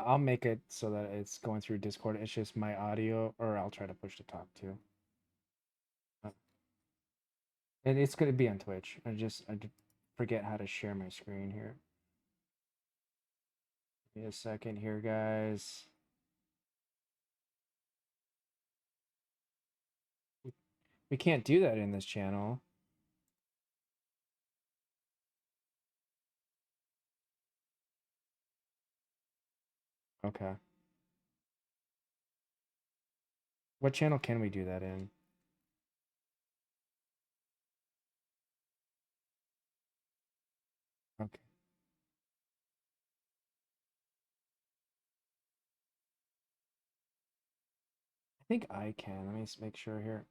I'll make it so that it's going through Discord. It's just my audio, or I'll try to push to talk too. Uh, and it's gonna be on Twitch. Forget how to share my screen here. Give me a second here, guys. We can't do that in this channel. Okay. What channel can we do that in? Okay. I think I can. Let me make sure here.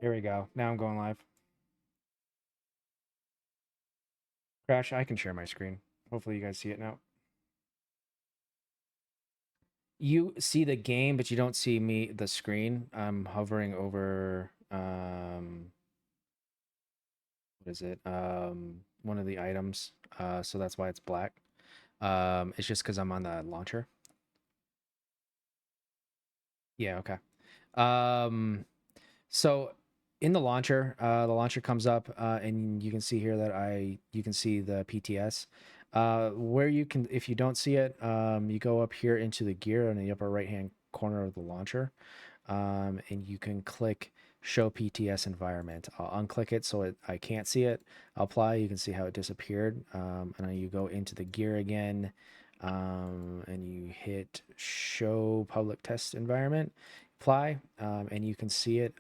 Here we go. Now I'm going live. Crash, I can share my screen. Hopefully you guys see it now. You see the game, but you don't see me, the screen. I'm hovering over, what is it? One of the items. So that's why it's black. It's just because I'm on the launcher. Yeah, okay. So in the launcher comes up, and you can see here that you can see the PTS. Where you can, if you don't see it, you go up here into the gear in the upper right hand corner of the launcher, and you can click show PTS environment. I'll unclick it so I can't see it. I'll apply. You can see how it disappeared, and then you go into the gear again, and you hit show public test environment, apply, and you can see it.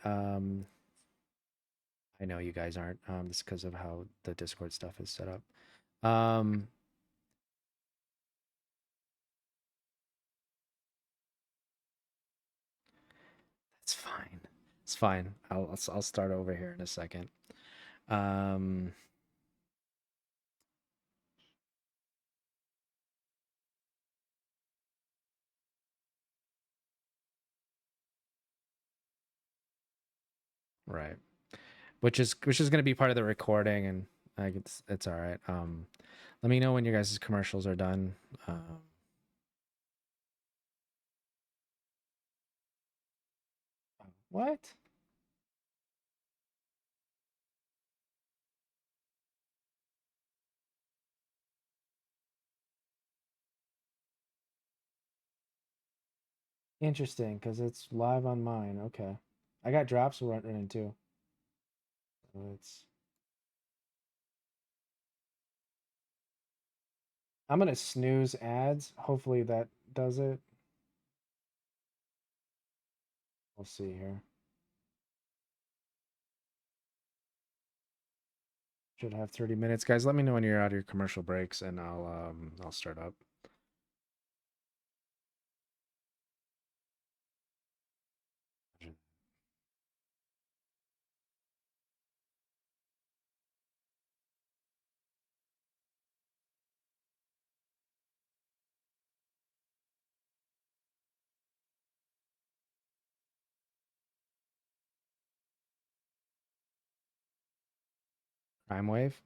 I know you guys aren't. It's because of how the Discord stuff is set up. It's fine. It's fine. I'll start over here in a second. Um, right. Which is going to be part of the recording, and it's all right. Let me know when your guys' commercials are done. What? Interesting, because it's live on mine. Okay, I got drops running too. So it's. I'm gonna snooze ads. Hopefully that does it. We'll see here. Should have 30 minutes, guys. Let me know when you're out of your commercial breaks, and I'll start up. Crime wave.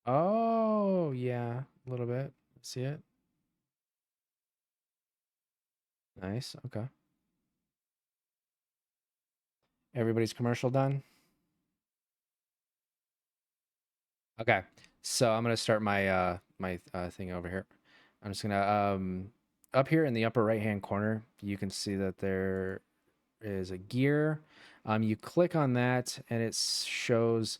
Oh yeah, a little bit. See it? Nice. Okay. Everybody's commercial done. Okay. So I'm gonna start my thing over here. I'm just gonna up here in the upper right hand corner, you can see that there is a gear. You click on that and it shows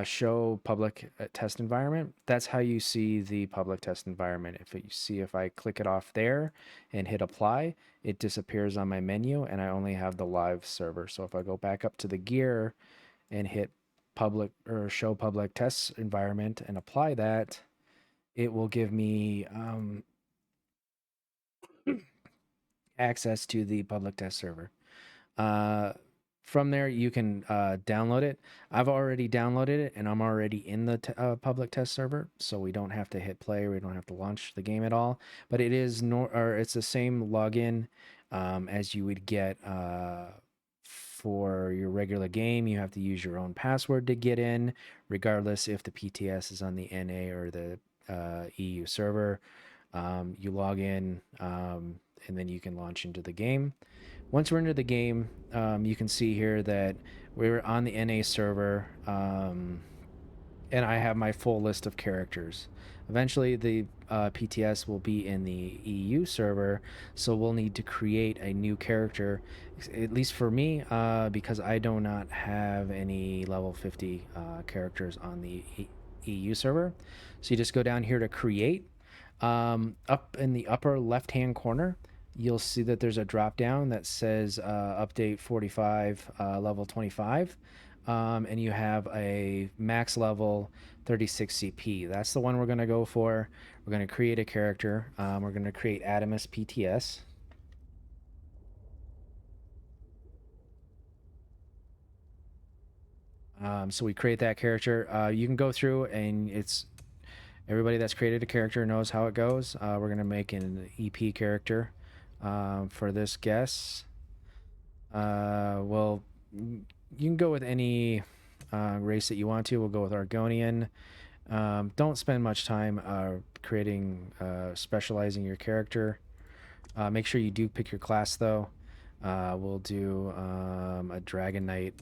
show public test environment. That's how you see the public test environment. If I click it off there and hit apply, it disappears on my menu and I only have the live server. So if I go back up to the gear and hit public or show public test environment and apply that, it will give me access to the public test server. Uh, From there, you can download it. I've already downloaded it, and I'm already in the public test server, so we don't have to hit play. We don't have to launch the game at all. But it is or it's the same login as you would get for your regular game. You have to use your own password to get in, regardless if the PTS is on the NA or the EU server. You log in, and then you can launch into the game. Once we're into the game, you can see here that we're on the NA server, and I have my full list of characters. Eventually, the PTS will be in the EU server, so we'll need to create a new character, at least for me, because I do not have any level 50 characters on the EU server. So you just go down here to create. Up in the upper left-hand corner, you'll see that there's a drop down that says update 45 level 25, and you have a max level 36 CP. That's the one we're going to go for. We're going to create a character. We're going to create Adamus PTS. So we create that character. You can go through, and it's everybody that's created a character knows how it goes. We're going to make an EP character for this guess. Well, you can go with any race that you want to. We'll go with Argonian. Don't spend much time creating, specializing your character. Make sure you do pick your class, though. We'll do a Dragon Knight,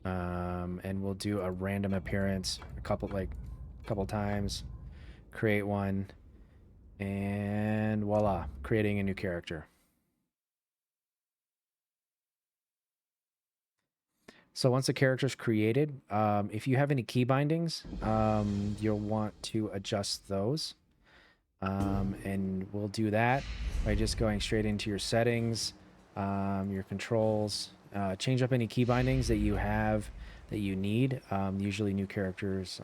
and we'll do a random appearance a couple times. Create one, and voila, creating a new character. So once the character is created, if you have any key bindings, you'll want to adjust those. And we'll do that by just going straight into your settings, your controls, change up any key bindings that you have that you need. Usually new characters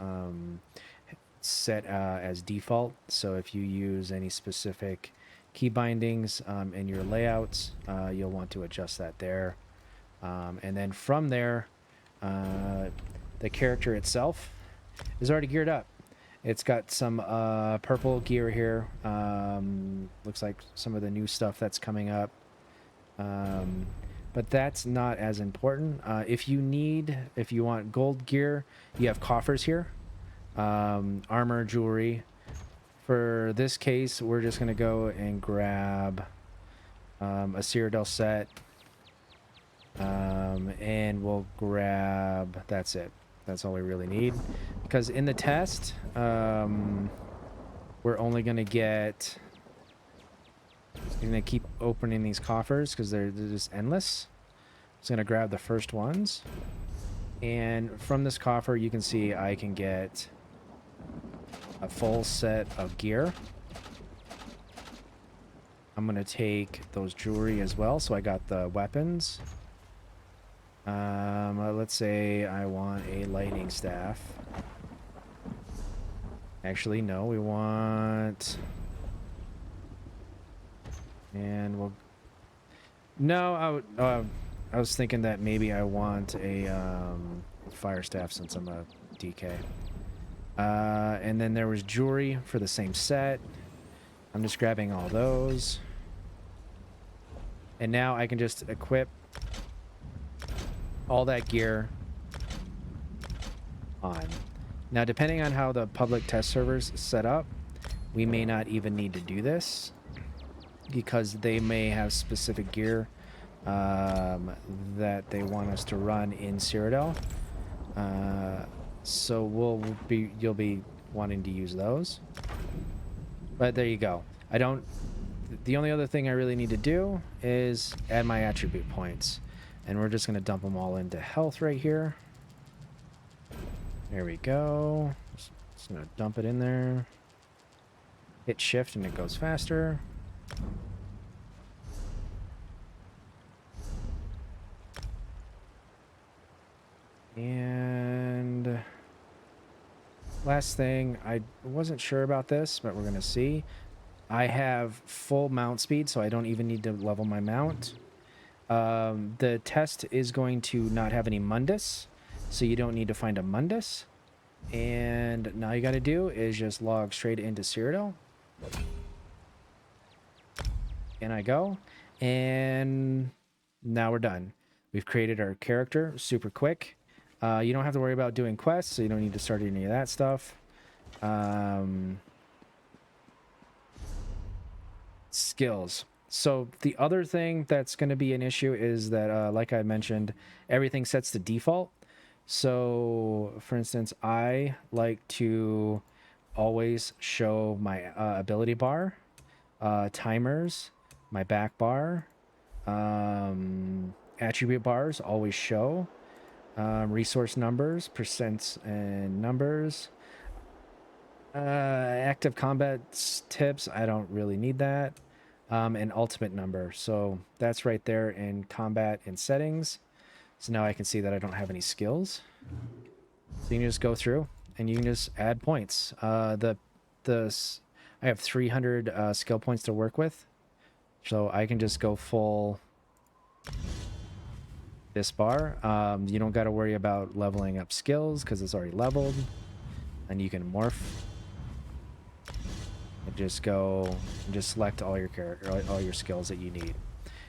set as default. So if you use any specific key bindings in your layouts, you'll want to adjust that there. And then from there, the character itself is already geared up. It's got some purple gear here. Looks like some of the new stuff that's coming up. But that's not as important. If you want gold gear, you have coffers here. Armor, jewelry. For this case, we're just going to go and grab a Cyrodiil set. And we'll grab, that's it. That's all we really need. Because in the test, we're only going to get, I'm going to keep opening these coffers because they're just endless. Just going to grab the first ones. And from this coffer, you can see I can get a full set of gear. I'm going to take those jewelry as well. So I got the weapons. Let's say I want a lightning staff. Actually, no, we want... And we'll... No, I was thinking that maybe I want a fire staff since I'm a DK. And then there was jewelry for the same set. I'm just grabbing all those. And now I can just equip all that gear on. Now, depending on how the public test server's set up, we may not even need to do this because they may have specific gear that they want us to run in Cyrodiil. So you'll be wanting to use those. But there you go. The only other thing I really need to do is add my attribute points. And we're just going to dump them all into health right here. There we go. Just going to dump it in there. Hit shift and it goes faster. And last thing, I wasn't sure about this, but we're going to see. I have full mount speed, so I don't even need to level my mount. The test is going to not have any Mundus, so you don't need to find a Mundus. And now you got to do is just log straight into Cyrodiil. And I go. And now we're done. We've created our character super quick. You don't have to worry about doing quests, so you don't need to start any of that stuff. Skills. So the other thing that's going to be an issue is that, like I mentioned, everything sets to default. So, for instance, I like to always show my ability bar, timers, my back bar, attribute bars always show, resource numbers, percents, and numbers. Active combat tips, I don't really need that. And ultimate number. So that's right there in combat and settings. So now I can see that I don't have any skills. So you can just go through and you can just add points. I have 300 skill points to work with. So I can just go full this bar. You don't got to worry about leveling up skills because it's already leveled. And you can morph. And just go and just select all your character, all your skills that you need.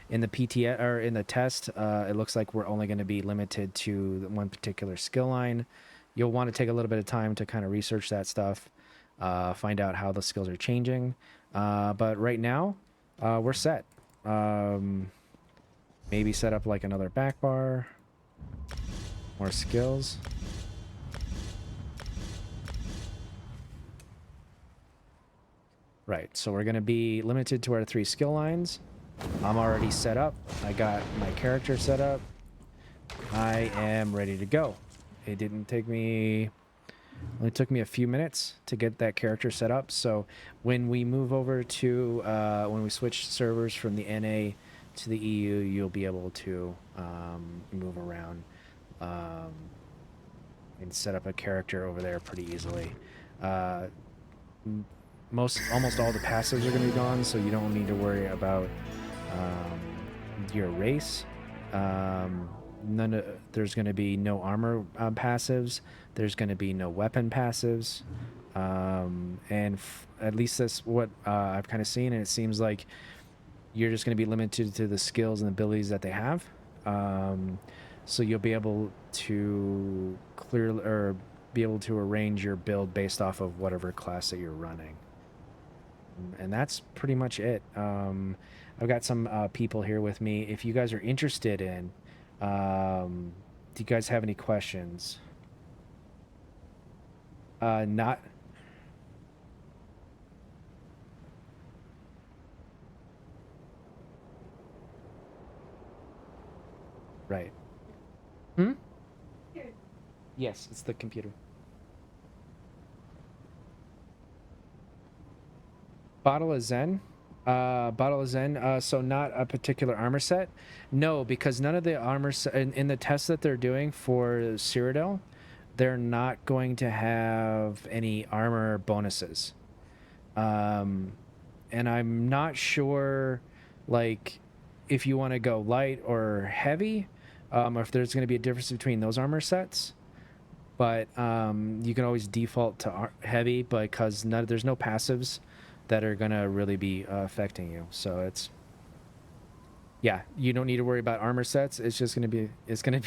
In the PTS or in the test, it looks like we're only going to be limited to one particular skill line. You'll want to take a little bit of time to kind of research that stuff, find out how the skills are changing. But right now, we're set. Maybe set up like another back bar, more skills. Right, so we're going to be limited to our 3 skill lines. I'm already set up. I got my character set up. I am ready to go. It didn't take me... Only took me a few minutes to get that character set up. So when we move over to... when we switch servers from the NA to the EU, you'll be able to move around and set up a character over there pretty easily. Almost all the passives are going to be gone, so you don't need to worry about your race. There's going to be no armor passives. There's going to be no weapon passives. And at least that's what I've kind of seen, and it seems like you're just going to be limited to the skills and abilities that they have. So you'll be able to be able to arrange your build based off of whatever class that you're running. And that's pretty much it. I've got some people here with me. If you guys are interested in, do you guys have any questions? Not. Right. Hmm? Yes, it's the computer. Bottle of Zen. Bottle of Zen. So not a particular armor set. No, because none of the armor in the tests that they're doing for Cyrodiil, they're not going to have any armor bonuses. And I'm not sure, like, if you want to go light or heavy, or if there's going to be a difference between those armor sets. But you can always default to heavy because there's no passives that are going to really be affecting you. So it's, yeah, you don't need to worry about armor sets. It's just going to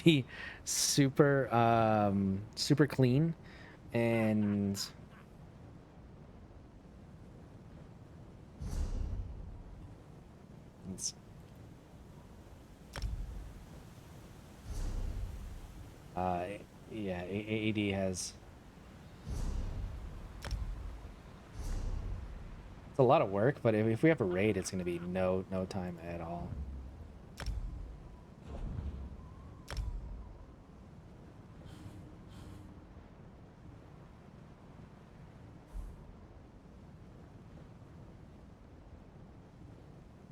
be super, super clean. And it's, yeah, AD has, it's a lot of work, but if we have a raid, it's going to be no time at all.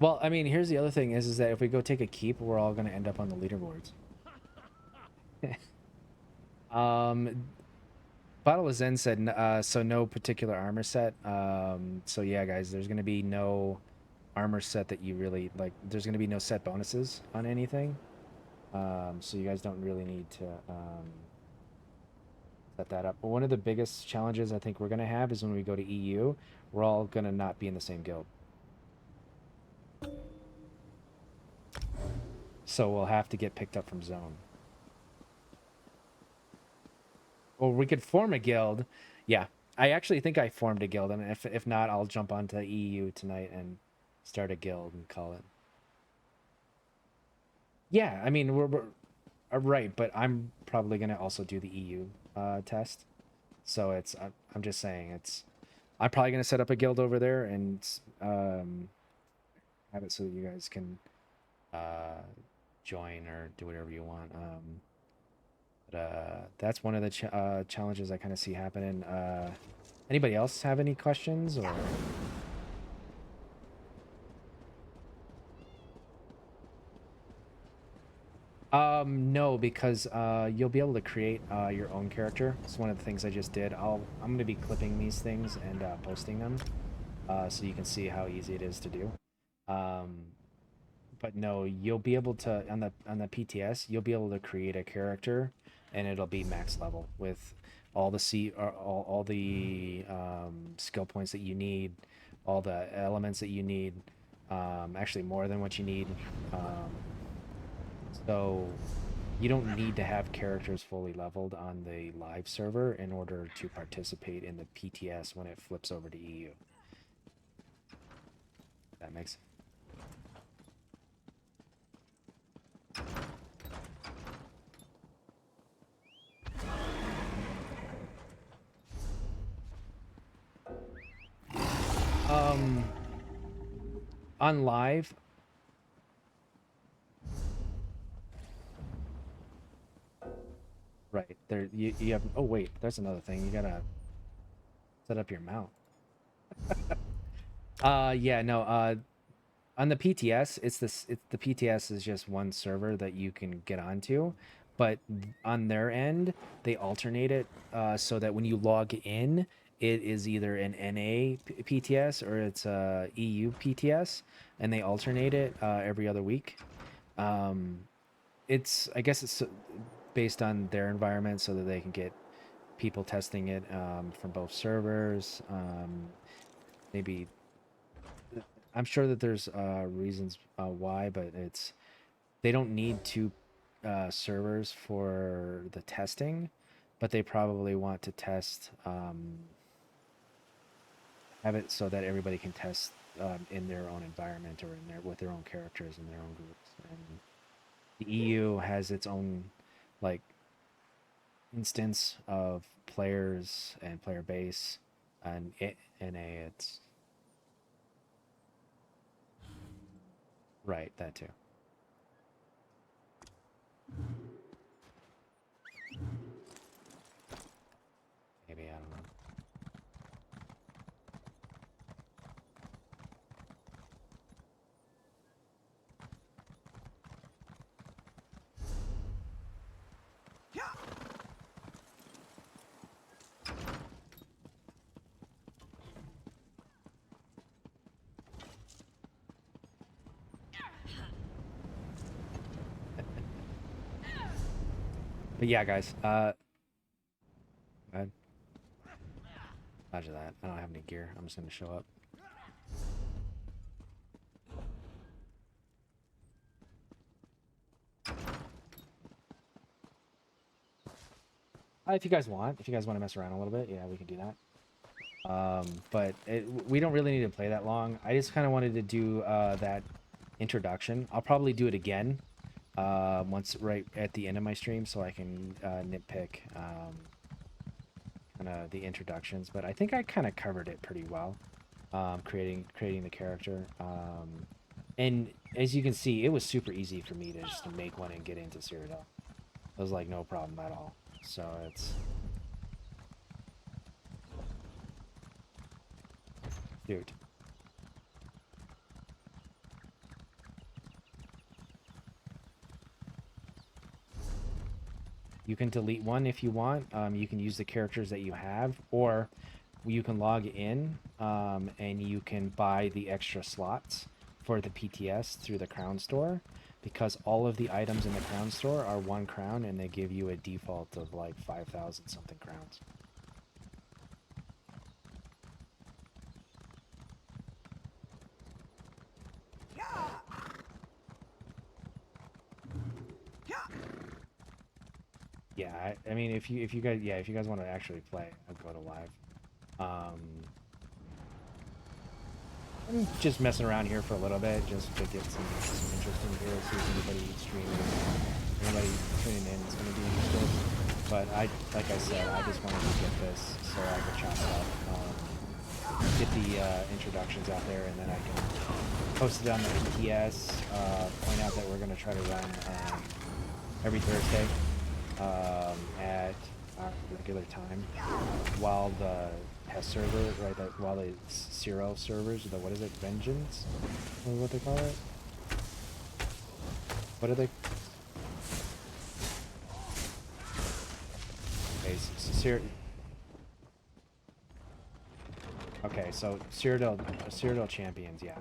Well, I mean, here's the other thing is that if we go take a keep, we're all going to end up on the leaderboards. Bottle of Zen said, so no particular armor set. So yeah, guys, there's going to be no armor set that you really like. There's going to be no set bonuses on anything, so you guys don't really need to set that up. But one of the biggest challenges I think we're going to have is when we go to EU, we're all going to not be in the same guild. So we'll have to get picked up from zone. Or we could form a guild. Yeah, I actually think I formed a guild. I mean, if not, I'll jump onto EU tonight and start a guild and call it. Yeah, I mean we're right, but I'm probably gonna also do the EU test. So it's I'm just saying I'm probably gonna set up a guild over there and have it so that you guys can join or do whatever you want. But that's one of the challenges I kind of see happening. Anybody else have any questions or? No, because you'll be able to create your own character. It's one of the things I just did. I'm gonna be clipping these things and posting them, so you can see how easy it is to do. Um, but no, you'll be able to on the PTS, you'll be able to create a character, and it'll be max level with all the all the skill points that you need, all the elements that you need. Actually, more than what you need. So you don't need to have characters fully leveled on the live server in order to participate in the PTS when it flips over to EU. That makes um on live. Right. There you have oh wait, there's another thing. You gotta set up your mount. Yeah, no, on the PTS, it's the PTS is just one server that you can get onto, but on their end, they alternate it so that when you log in, it is either an NA PTS or it's a EU PTS, and they alternate it every other week. Um, it's I guess it's based on their environment so that they can get people testing it from both servers. Maybe I'm sure that there's reasons why, but it's they don't need two servers for the testing, but they probably want to test have it so that everybody can test in their own environment or in their with their own characters and their own groups. And the EU has its own like instance of players and player base, and NA it's right that too. Maybe I don't know. But yeah, guys. Go ahead. Roger that. I don't have any gear. I'm just gonna show up. If you guys want, if you guys want to mess around a little bit, yeah, we can do that. But we don't really need to play that long. I just kind of wanted to do that introduction. I'll probably do it again once right at the end of my stream so I can nitpick kind of the introductions. But I think I kind of covered it pretty well, creating the character. And as you can see, it was super easy for me to just to make one and get into Cyrodiil. It was like no problem at all. So it's dude. You can delete one if you want. You can use the characters that you have, or you can log in and you can buy the extra slots for the PTS through the crown store, because all of the items in the crown store are 1 crown, and they give you a default of like 5,000 something crowns. Yeah, I mean, if you guys want to actually play, I'll go to live. I'm just messing around here for a little bit, just to get some interest in here, see if anybody streaming, anybody tuning in is going to be interested. But like I said, I just wanted to get this so I could chop it up, get the introductions out there, and then I can post it on the PTS. Point out that we're going to try to run every Thursday at our regular time, while the test server, right, while the Zero servers, the, what is it, Vengeance? What they call it? What are they? Okay, so Cyrodiil Champions, yeah,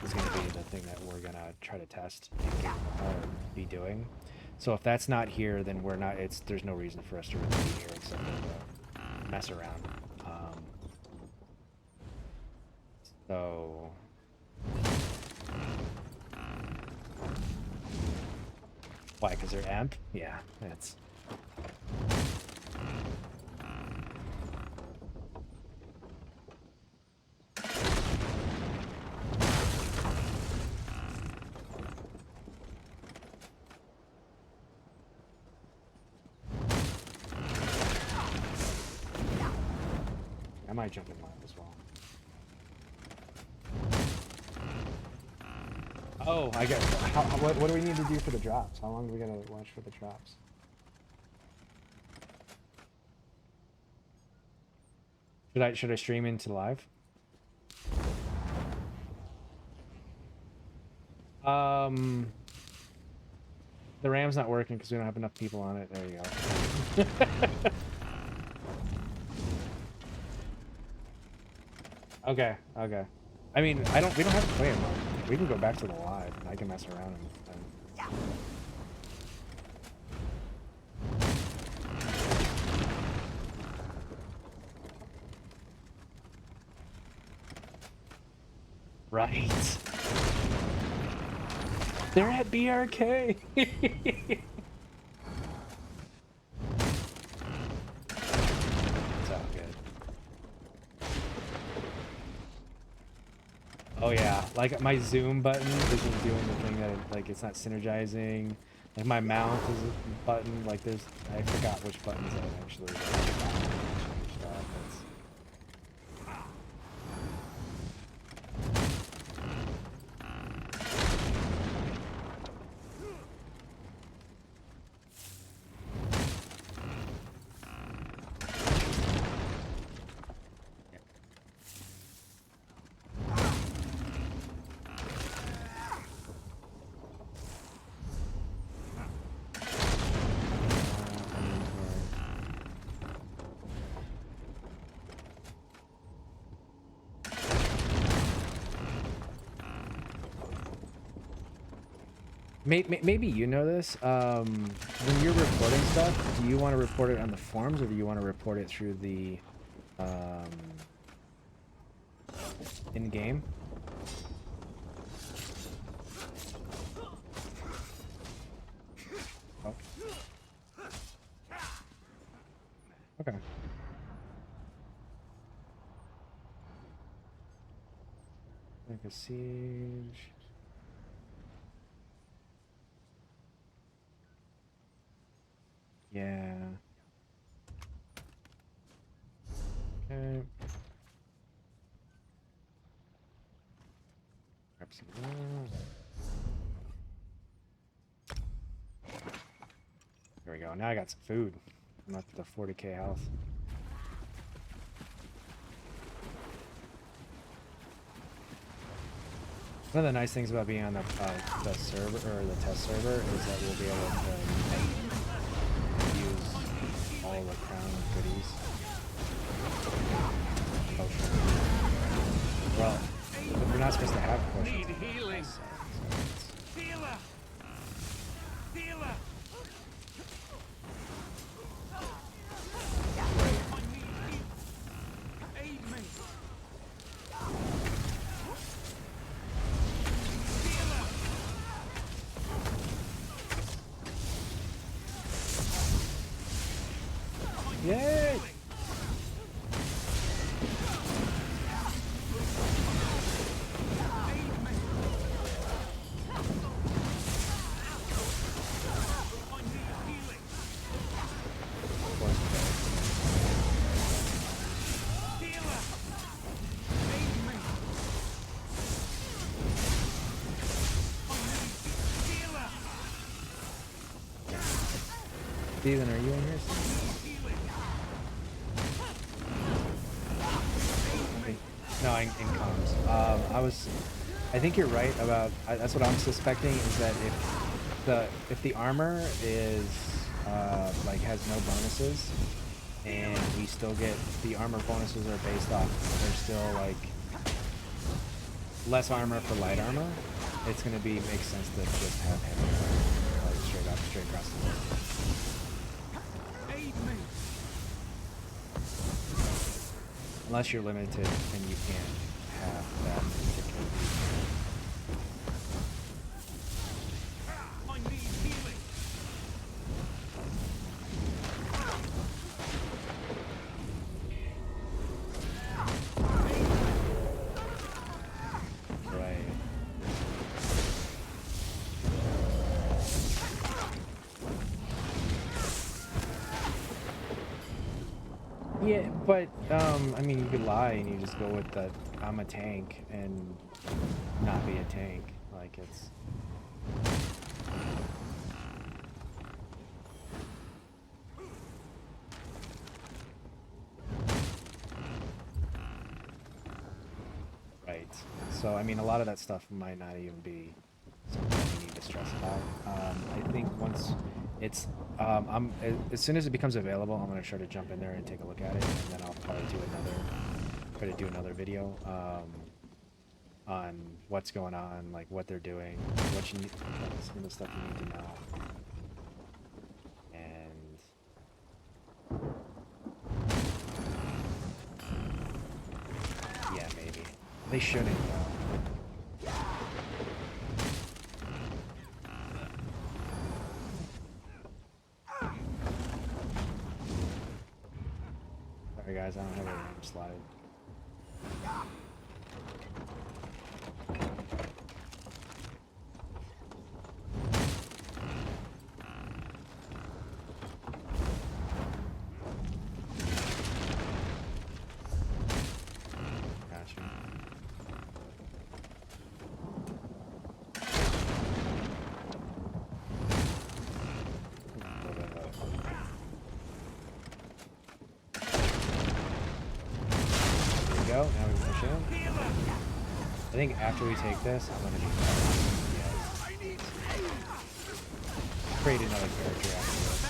is going to be the thing that we're going to try to test and be doing. So if that's not here, then we're not. There's no reason for us to really be here except for mess around. So why? Because they're amp? Yeah, that's. I might jump in live as well. Oh, I get. What do we need to do for the drops? How long do we gotta watch for the drops? Should I stream into live? The RAM's not working because we don't have enough people on it. There you go. Okay. I mean, we don't have to play it mode. We can go back to the live, and I can mess around and right. They're at BRK. Oh yeah, like my zoom button isn't doing the thing that it's not synergizing. Like my mount is a button. Like I forgot which buttons I actually changed that. Maybe you know this. When you're reporting stuff, do you want to report it on the forums or do you want to report it through the in-game? Oh. Okay. Like a siege. Yeah. Okay. Grab some more. There we go. Now I got some food. I'm up to the 40k health. One of the nice things about being on the server or the test server is that we'll be able to use all the crown goodies. Oh, sure. Well, But we're not supposed to have potions. Need healing. Healer. Healer. I need healing. Aid me. Healer. Yay! Steven, are you in here? No, in comms. I think you're right about. That's what I'm suspecting is that if the armor is like has no bonuses, and we still get the armor bonuses are based off. They're still like less armor for light armor. It's gonna make sense to just have heavy armor, like straight across the board. Unless you're limited and you can't have that particular I need healing. right. Yeah, but I mean, you could lie and you just go with the I'm a tank and not be a tank. Like it's. Right. So I mean, a lot of that stuff might not even be something we need to stress about. I think once it's as soon as it becomes available, I'm gonna try to jump in there and take a look at it, and then I'll probably try to do another video on what's going on, like what they're doing, what you need, some of the stuff you need to know, and yeah, maybe they shouldn't though. Sorry guys, I don't have a ramp slide. Gotcha. There we go. Now we can push in. I think after we take this, I'm gonna do PTS. Create another character after this.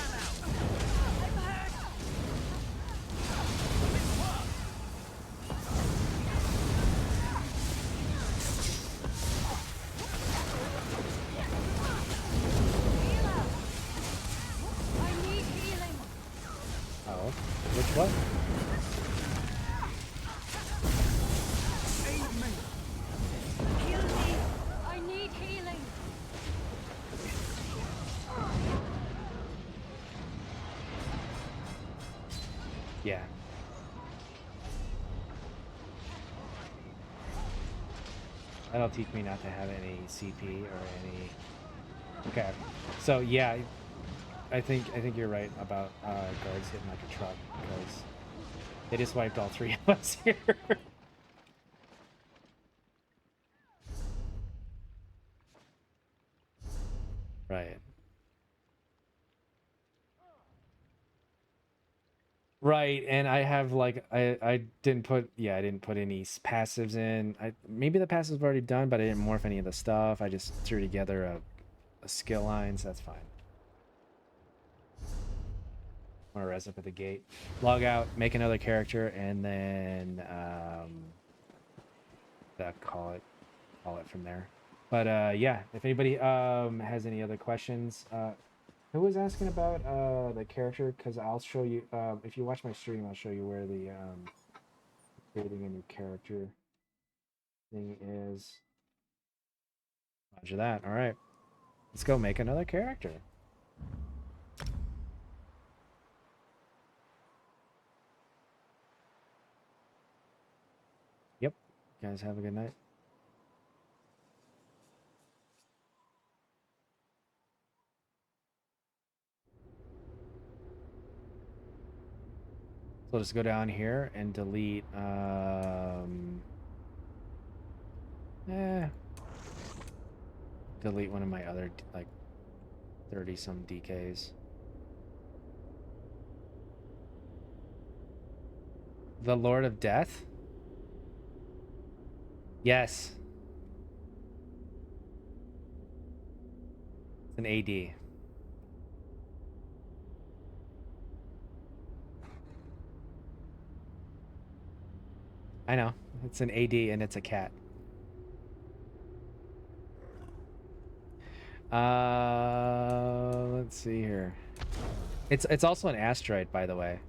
Oh, which one? I need healing. Yeah. That'll teach me not to have any CP or any. Okay. So yeah, I think you're right about guards hitting like a truck because they just wiped all three of us here. Right. Right, and I have like I didn't put I didn't put any passives in. Maybe the passives were already done, but I didn't morph any of the stuff. I just threw together a skill line, so that's fine. I'm gonna res up at the gate, log out, make another character, and then call it from there. But yeah, if anybody has any other questions, who was asking about the character? Because I'll show you. If you watch my stream, I'll show you where the creating a new character thing is. Roger that. All right, let's go make another character. Yep. You guys have a good night. So just go down here and delete delete one of my other like 30 some DKs. The Lord of Death? Yes. It's an AD. I know. It's an AD and it's a cat. Let's see here. It's also an asteroid, by the way.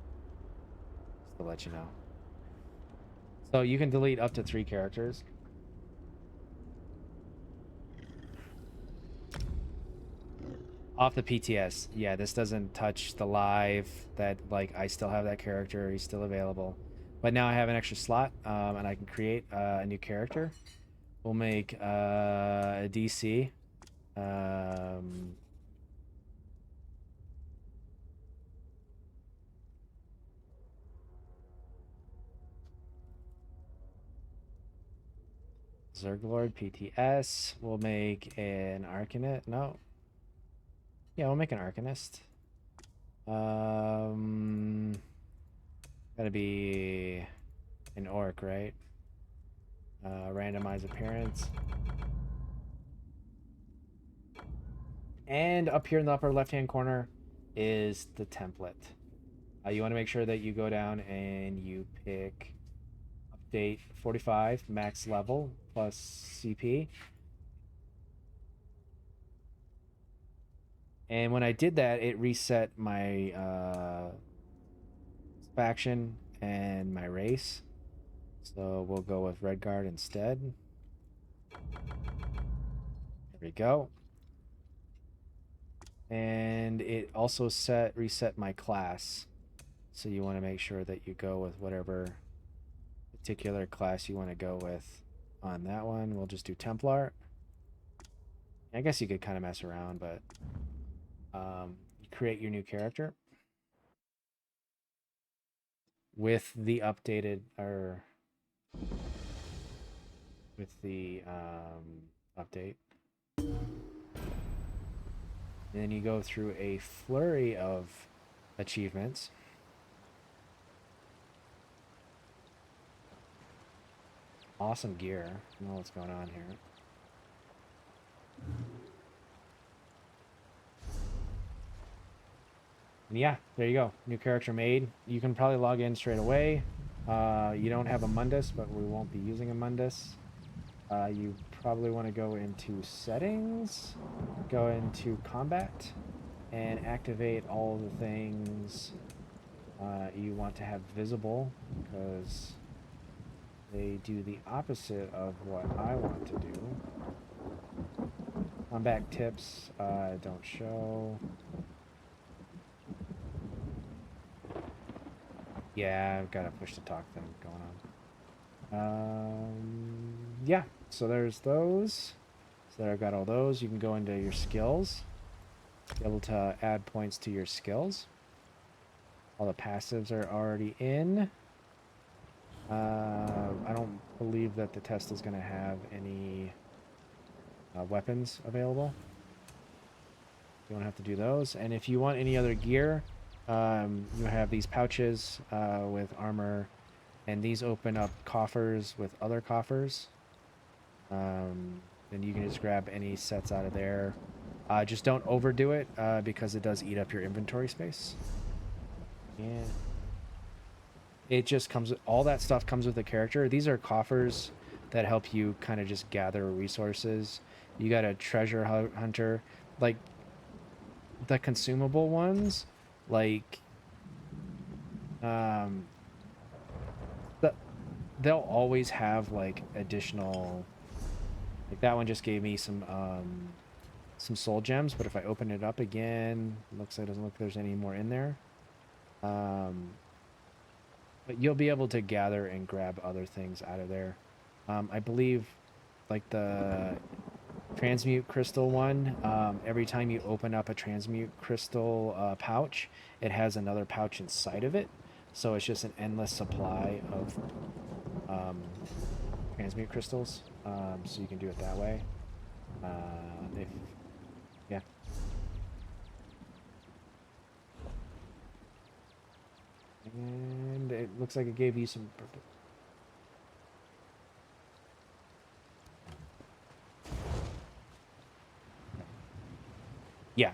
Just to let you know. So you can delete up to 3 characters. Off the PTS. Yeah, this doesn't touch the live. That, like, I still have that character. He's still available. But now I have an extra slot, and I can create a new character. We'll make a DC. Zerglord PTS. We'll make an Arcanist. No. Yeah, we'll make an Arcanist. Gotta be an orc, right? Randomize appearance. And up here in the upper left-hand corner is the template. You want to make sure that you go down and you pick update 45 max level plus CP. And when I did that, it reset my faction and my race. So we'll go with Redguard instead. There we go. And it also reset my class. So you want to make sure that you go with whatever particular class you want to go with on that one. We'll just do Templar. I guess you could kind of mess around, but you create your new character with the updated or with the update. And then you go through a flurry of achievements. Awesome gear. I don't know what's going on here. And yeah, there you go. New character made. You can probably log in straight away. You don't have a Mundus, but we won't be using a Mundus. You probably want to go into settings, go into combat, and activate all the things you want to have visible, because they do the opposite of what I want to do. Combat tips don't show. Yeah, I've got a push to talk thing going on. Yeah, so there's those. So there I've got all those. You can go into your skills, be able to add points to your skills. All the passives are already in. I don't believe that the test is going to have any weapons available. You don't have to do those. And if you want any other gear, you have these pouches with armor, and these open up coffers with other coffers. And you can just grab any sets out of there. Just don't overdo it because it does eat up your inventory space. And it just comes, all that stuff comes with the character. These are coffers that help you kind of just gather resources. You got a treasure hunter, like the consumable ones, like um, the, they'll always have like additional. Like that one just gave me some soul gems, but if I open it up again, looks like it doesn't look like there's any more in there. Um, but you'll be able to gather and grab other things out of there. I believe like the transmute crystal one, every time you open up a transmute crystal pouch, it has another pouch inside of it. So it's just an endless supply of transmute crystals. So you can do it that way. If yeah, and it looks like it gave you some. Yeah,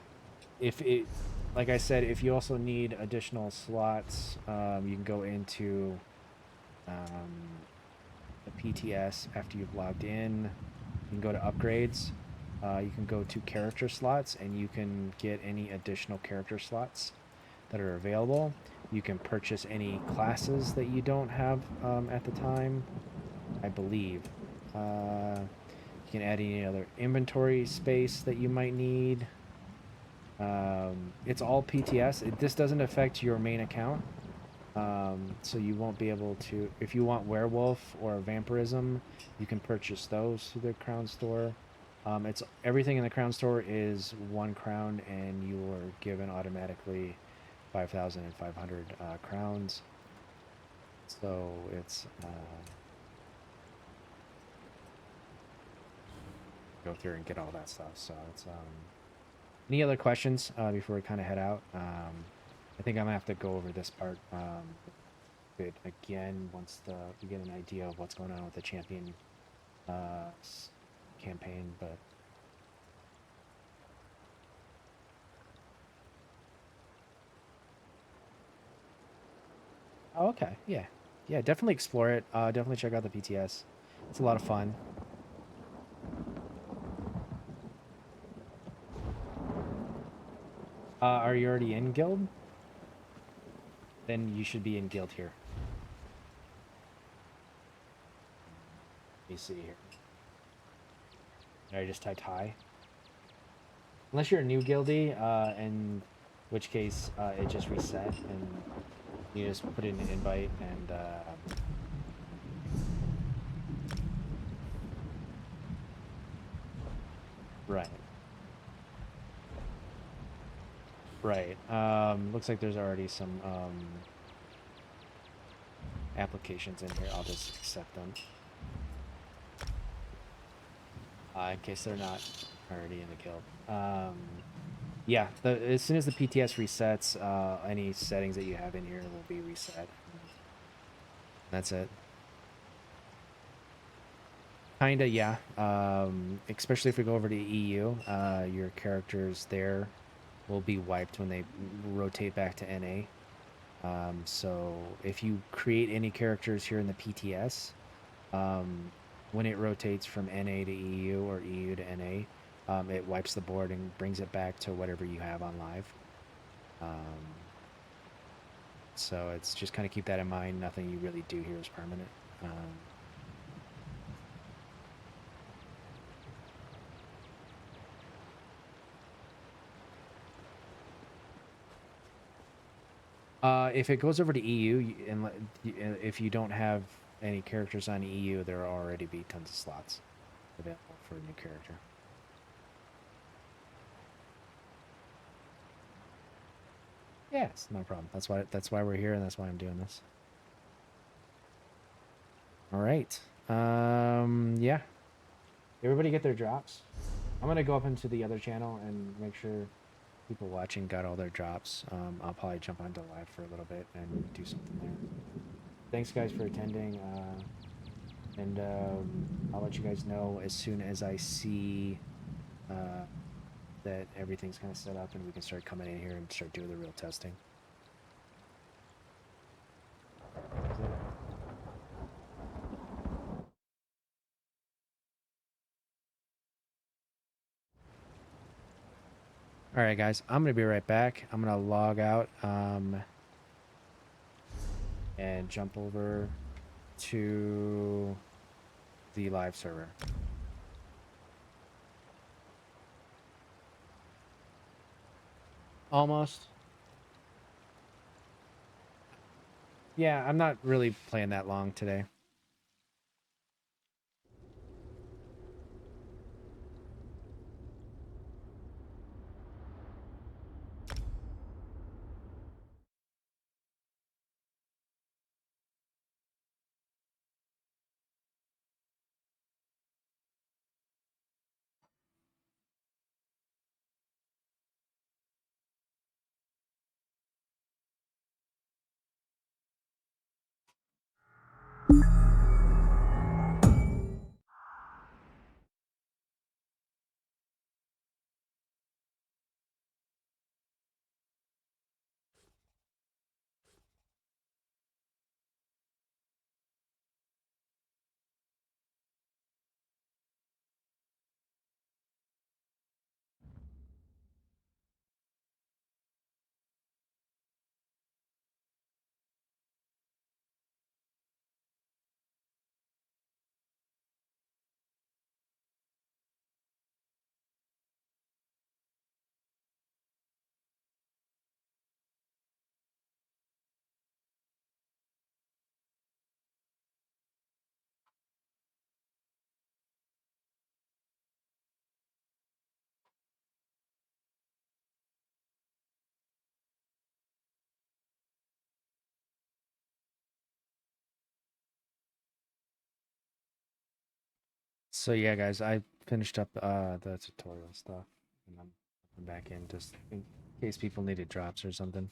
if it, like I said, if you also need additional slots, you can go into um, the PTS after you've logged in. You can go to upgrades. You can go to character slots, and you can get any additional character slots that are available. You can purchase any classes that you don't have at the time, I believe. You can add any other inventory space that you might need. It's all PTS. This doesn't affect your main account. So you won't be able to, if you want werewolf or vampirism, you can purchase those through the crown store. It's everything in the crown store is 1 crown, and you are given automatically 5,500 crowns. So it's go through and get all that stuff. So it's any other questions before we kind of head out? I think I'm gonna have to go over this part bit again once we get an idea of what's going on with the champion campaign. But oh, okay, yeah, yeah, definitely explore it. Definitely check out the PTS. It's a lot of fun. Are you already in guild? Then you should be in guild here. Let me see here. I just typed hi. Unless you're a new guildie, in which case it just reset and you just put in an invite and right, right. Looks like there's already some applications in here. I'll just accept them in case they're not already in the guild. Yeah, as soon as the PTS resets, any settings that you have in here will be reset. That's it. Kinda, yeah. Especially if we go over to EU, your characters there will be wiped when they rotate back to NA. So if you create any characters here in the PTS, when it rotates from NA to EU or EU to NA, it wipes the board and brings it back to whatever you have on live. So it's just kind of keep that in mind. Nothing you really do here is permanent. If it goes over to EU, and if you don't have any characters on EU, there will already be tons of slots available for a new character. Yes, no problem. That's why we're here, and that's why I'm doing this. All right. Yeah. Everybody get their drops. I'm gonna go up into the other channel and make sure people watching got all their drops. I'll probably jump onto live for a little bit and do something there. Thanks, guys, for attending. And I'll let you guys know as soon as I see that everything's kind of set up and we can start coming in here and start doing the real testing. All right, guys, I'm gonna be right back. I'm gonna log out and jump over to the live server. Almost. Yeah, I'm not really playing that long today. So yeah, guys, I finished up the tutorial stuff, and I'm back in just in case people needed drops or something.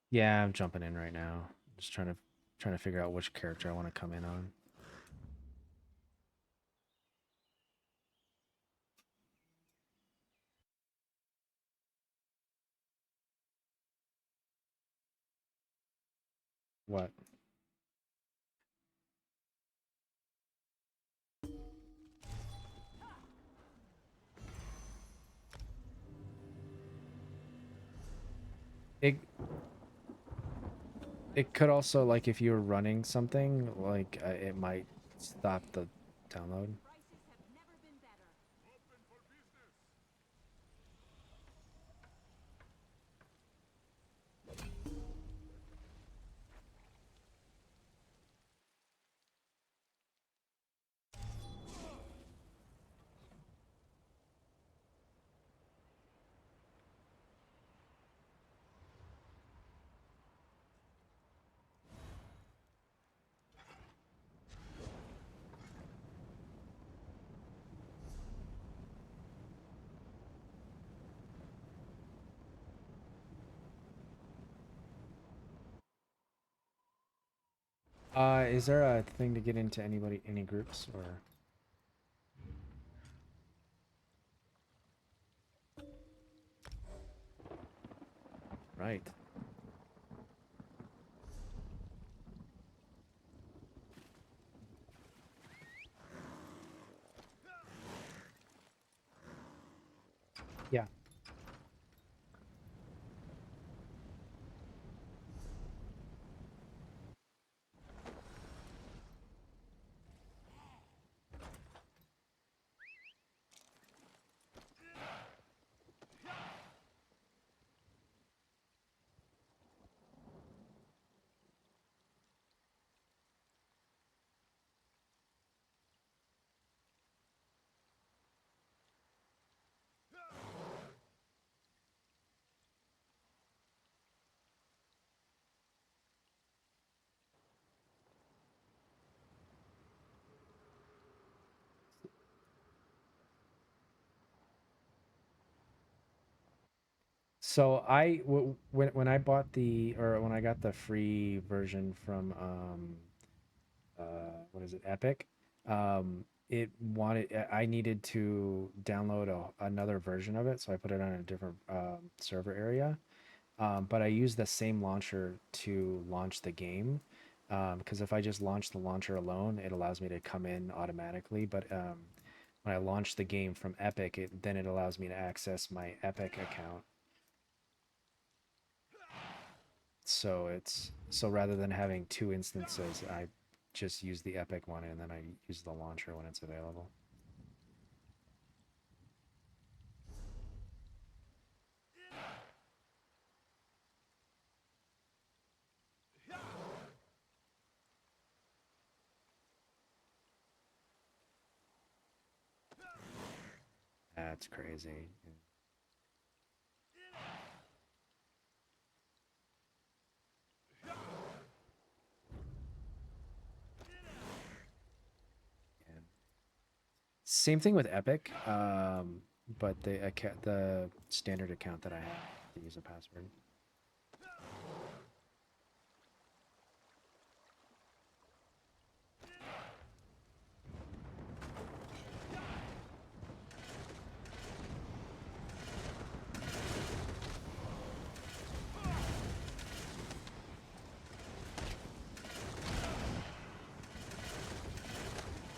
Yeah, I'm jumping in right now. Just trying to figure out which character I want to come in on. What? It it could also, like, if you were running something, like it might stop the download. Is there a thing to get into any groups or right? Yeah. So when I bought the or when I got the free version from what is it, Epic, it wanted I needed to download another version of it, so I put it on a different server area. But I used the same launcher to launch the game. Because if I just launch the launcher alone, it allows me to come in automatically. But when I launch the game from Epic, then it allows me to access my Epic account. So rather than having two instances, I just use the Epic one and then I use the launcher when it's available. That's crazy. And same thing with Epic, but the standard account that I have to use a password.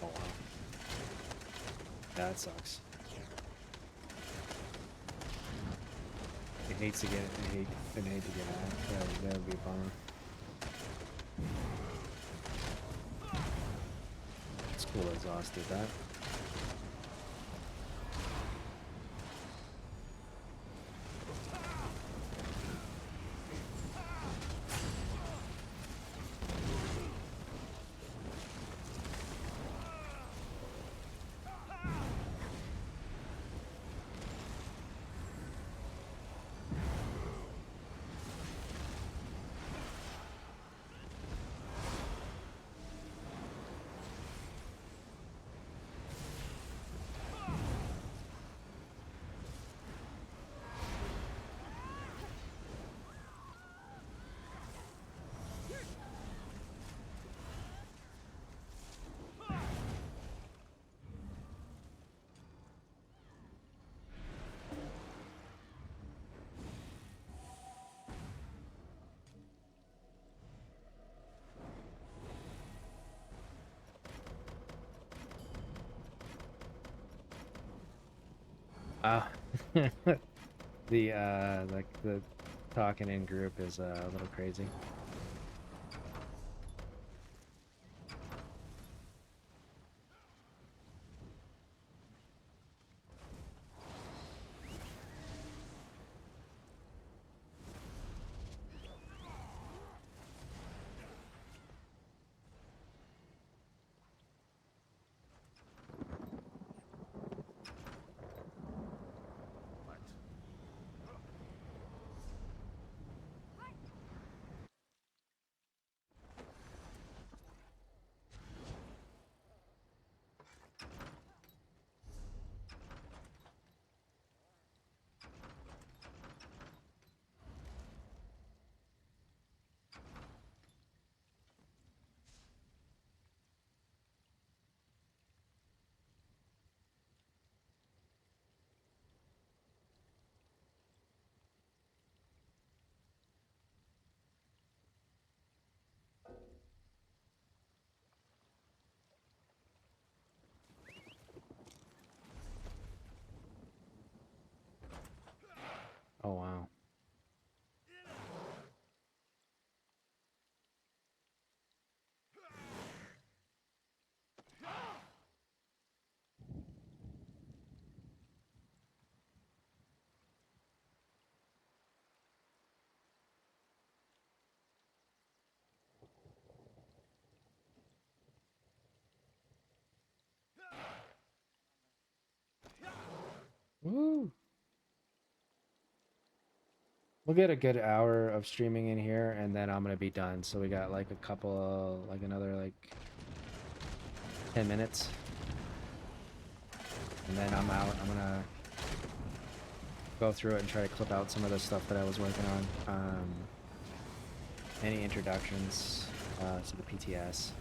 Oh wow, that sucks. It hates to get it hate to get out. That would be a bummer. It's cool that Zoss did that. Ah, the talking in group is a little crazy. Oh wow. Woo! We'll get a good hour of streaming in here, and then I'm gonna be done. So we got like a couple, like another like 10 minutes, and then I'm out. I'm gonna go through it and try to clip out some of the stuff that I was working on. Any introductions to the PTS.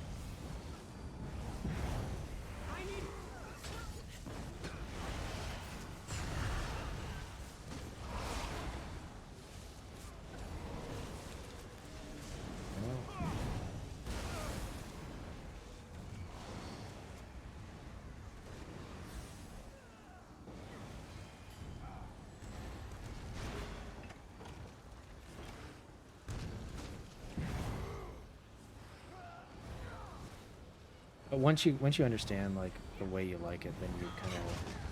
But once you understand like the way you like it, then you kind of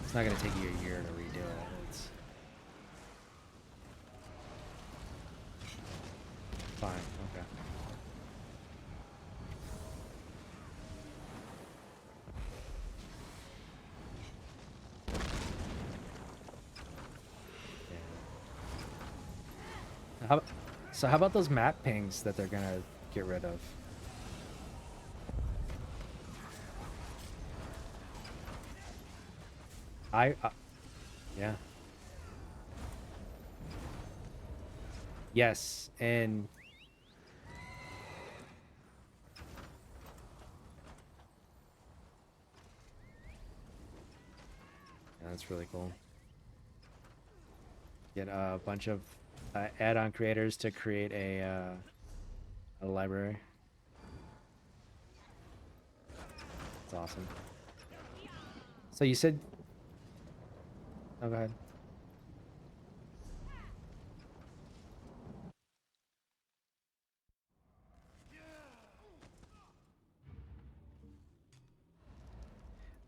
it's not gonna take you a year to redo it. It's fine. Okay. Yeah. How, so how about those map pings that they're gonna get rid of? I yeah. Yes, and yeah, that's really cool. Get a bunch of add-on creators to create a library. It's awesome. So you said, oh, go ahead.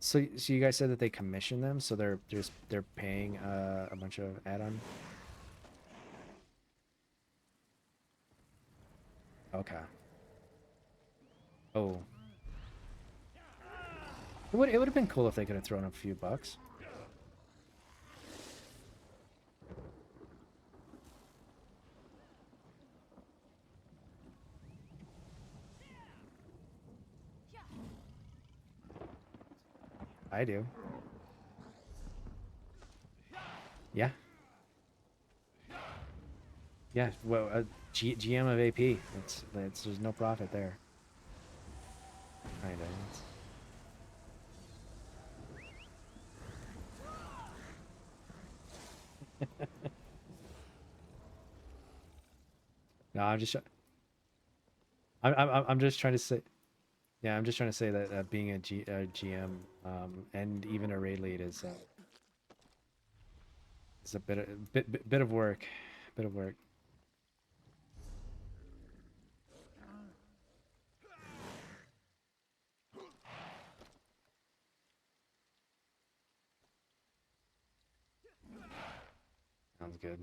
So you guys said that they commission them, so they're paying a bunch of add-on. Okay. Oh, it would have been cool if they could have thrown a few bucks. I do. Yeah. Yeah. Well, GM of AP. It's there's no profit there. Kind of. No, I'm just trying to say. Yeah, I'm just trying to say that being a GM and even a raid lead is a bit of work, bit of work. Sounds good.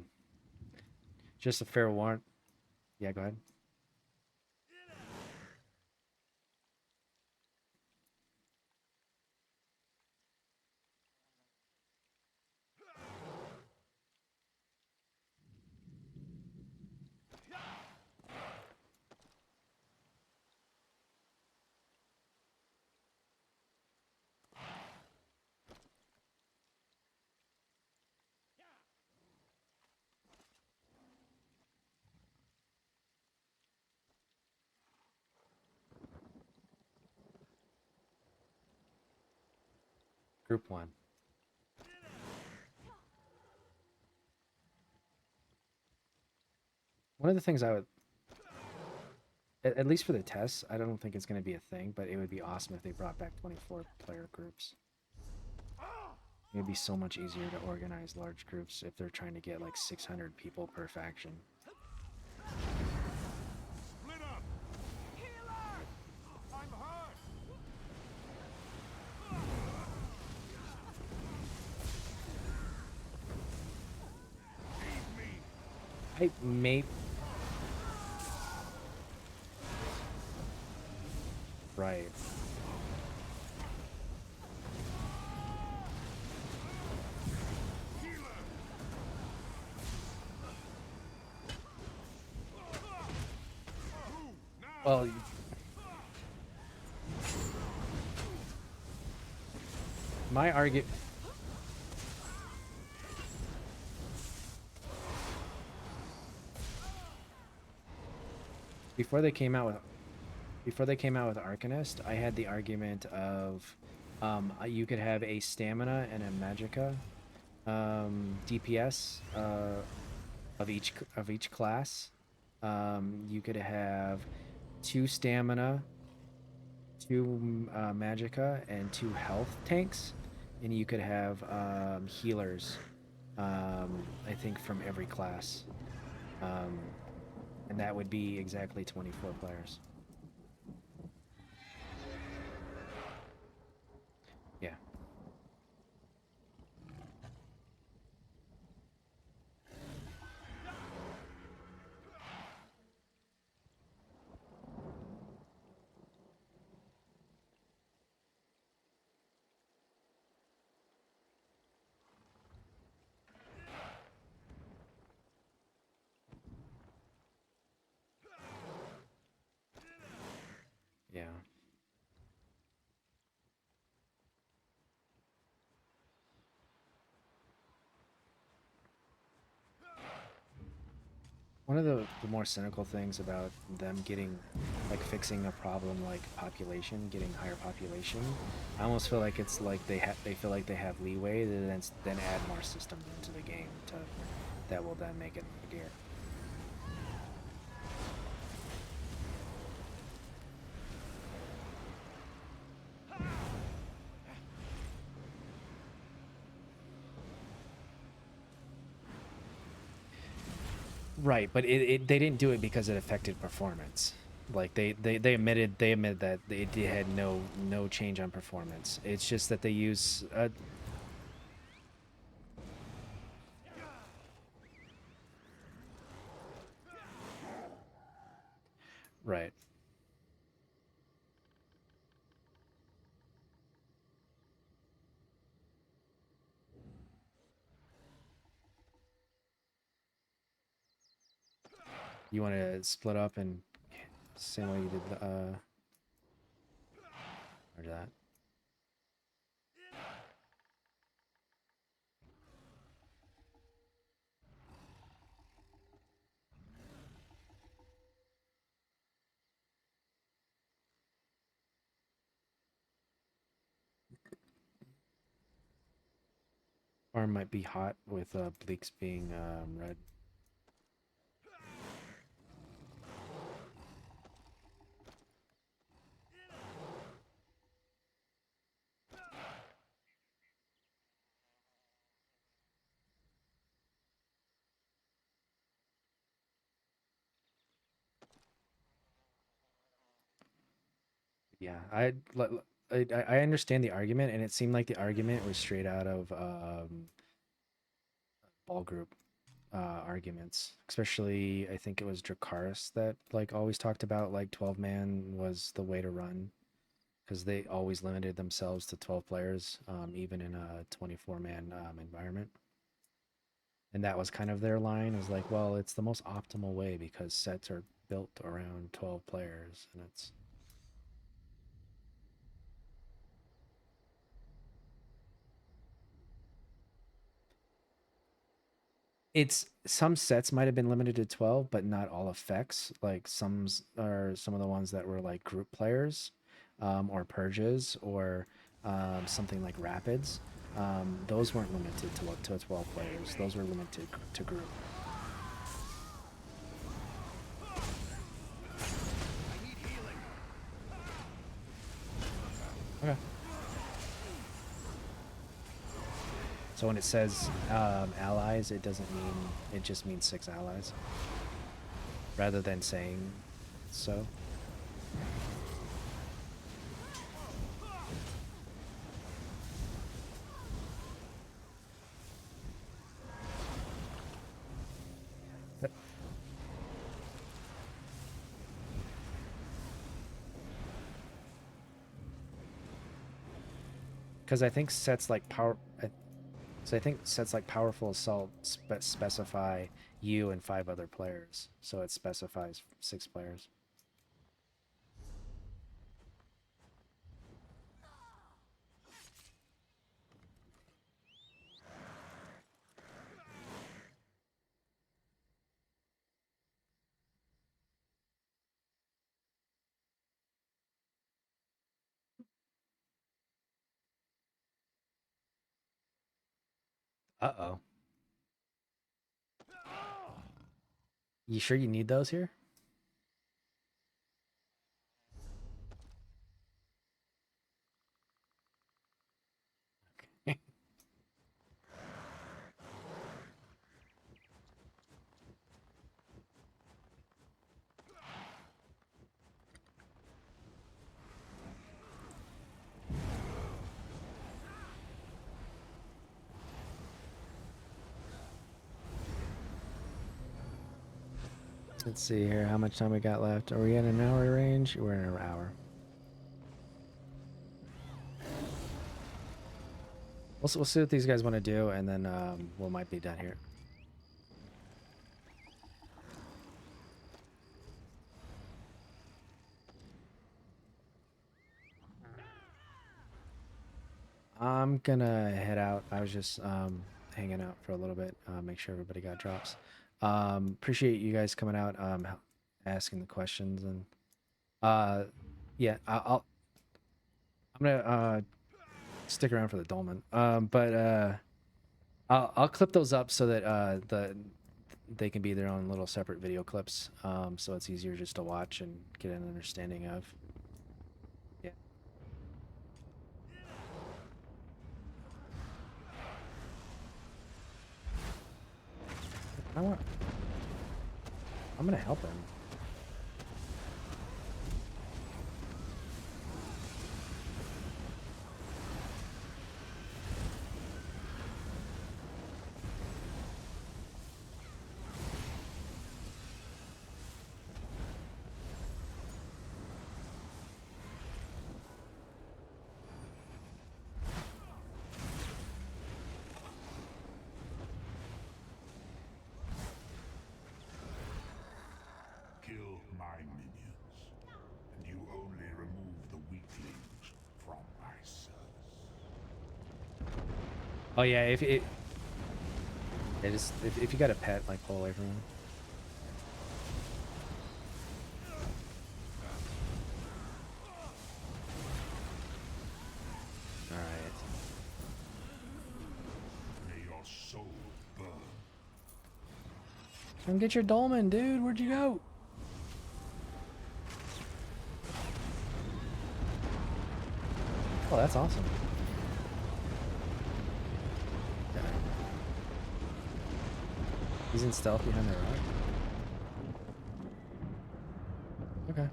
Just a fair warrant. Yeah, go ahead. Group one. One of the things I would, at least for the tests, I don't think it's going to be a thing, but it would be awesome if they brought back 24 player groups. It would be so much easier to organize large groups if they're trying to get like 600 people per faction. Split up. Healer! I'm hurt. Save me. I may right. Well, my argument before they came out with Arcanist, I had the argument of you could have a stamina and a magicka DPS of each class. You could have two stamina, two magicka, and two health tanks, and you could have healers. I think from every class, um, and that would be exactly 24 players. One of the more cynical things about them getting like fixing a problem like population, getting higher population, I almost feel like it's like they feel like they have leeway to then add more systems into the game to that will then make it bigger. Right, but they didn't do it because it affected performance. Like they admitted that it had no change on performance. It's just that they use right. You want to split up and same way you did the or that. Or might be hot with Bleaks being red. Yeah, I understand the argument, and it seemed like the argument was straight out of ball group arguments. Especially, I think it was Dracaris that like always talked about like 12 man was the way to run because they always limited themselves to 12 players, even in a 24 man environment. And that was kind of their line is like, well, it's the most optimal way because sets are built around 12 players, and it's some sets might have been limited to 12, but not all effects. Like some of the ones that were like group players, or purges, or something like rapids. Those weren't limited to 12 players. Those were limited to group. Okay. So when it says allies, it doesn't mean it just means 6 allies, rather than saying so. Because I think sets like power. So I think sets like powerful assault specify you and 5 other players. So it specifies 6 players. Uh oh. You sure you need those here? Let's see here. How much time we got left? Are we in an hour range? We're in an hour. We'll see what these guys want to do, and then we might be done here. I'm gonna head out. I was just hanging out for a little bit, make sure everybody got drops. Appreciate you guys coming out, asking the questions, and uh, yeah, I'm gonna stick around for the dolmen. But I'll clip those up so that they can be their own little separate video clips. So it's easier just to watch and get an understanding of. Yeah. I want. I'm gonna help him. Kill my minions, and you only remove the weaklings from my service. Oh yeah, yeah, just if you got a pet, like pull away from him. All right. May your soul burn. Come get your dolmen, dude. Where'd you go? Oh, that's awesome. Okay. He's in stealth behind the rock. Okay.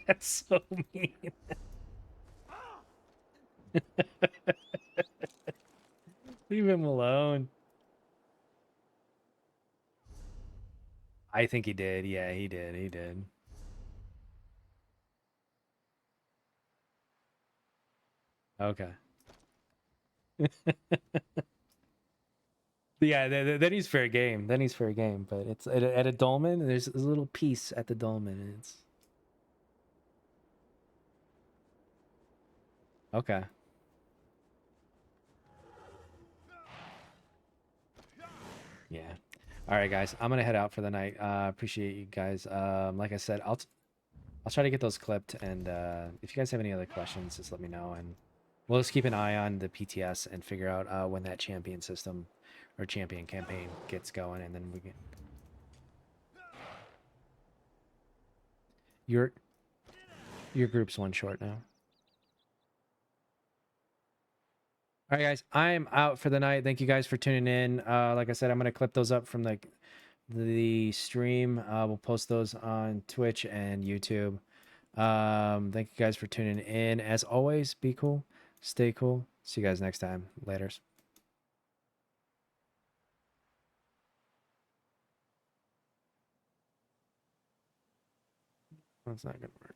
That's so mean. Leave him alone. I think he did. Yeah, he did. He did. Okay. Yeah, then he's fair game. Then he's fair game. But it's at a dolmen. There's a little piece at the dolmen. And it's okay. Yeah. All right, guys. I'm gonna head out for the night. Appreciate you guys. Like I said, I'll try to get those clipped. And if you guys have any other questions, just let me know. And we'll just keep an eye on the PTS and figure out when that champion system or champion campaign gets going, and then we can. Your your group's one short now. All right, guys, I'm out for the night. Thank you guys for tuning in. Like I said, I'm gonna clip those up from the stream. We'll post those on Twitch and YouTube. Thank you guys for tuning in. As always, be cool, stay cool. See you guys next time. Laters. That's not gonna work.